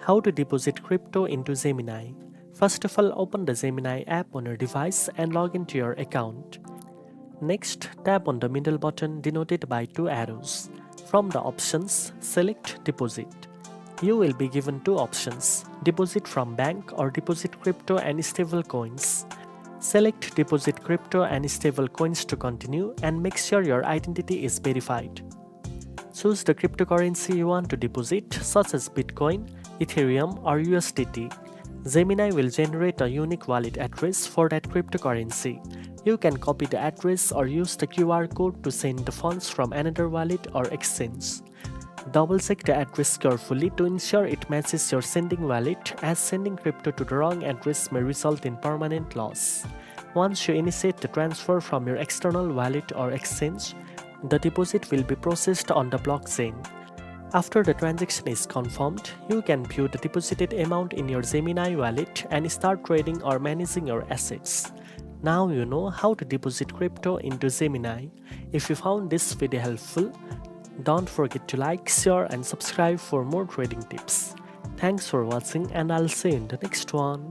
How to deposit crypto into Gemini. First of all, open the Gemini app on your device and log into your account. Next, tap on the middle button denoted by two arrows. From the options, select Deposit. You will be given two options, Deposit from bank or Deposit crypto and stablecoins. Select Deposit crypto and stablecoins to continue and make sure your identity is verified. Choose the cryptocurrency you want to deposit, such as Bitcoin, Ethereum, or USDT. Gemini will generate a unique wallet address for that cryptocurrency. You can copy the address or use the QR code to send the funds from another wallet or exchange. Double-check the address carefully to ensure it matches your sending wallet, as sending crypto to the wrong address may result in permanent loss. Once you initiate the transfer from your external wallet or exchange, the deposit will be processed on the blockchain. After the transaction is confirmed, you can view the deposited amount in your Gemini wallet and start trading or managing your assets. Now you know how to deposit crypto into Gemini. If you found this video helpful, don't forget to like, share and subscribe for more trading tips. Thanks for watching and I'll see you in the next one.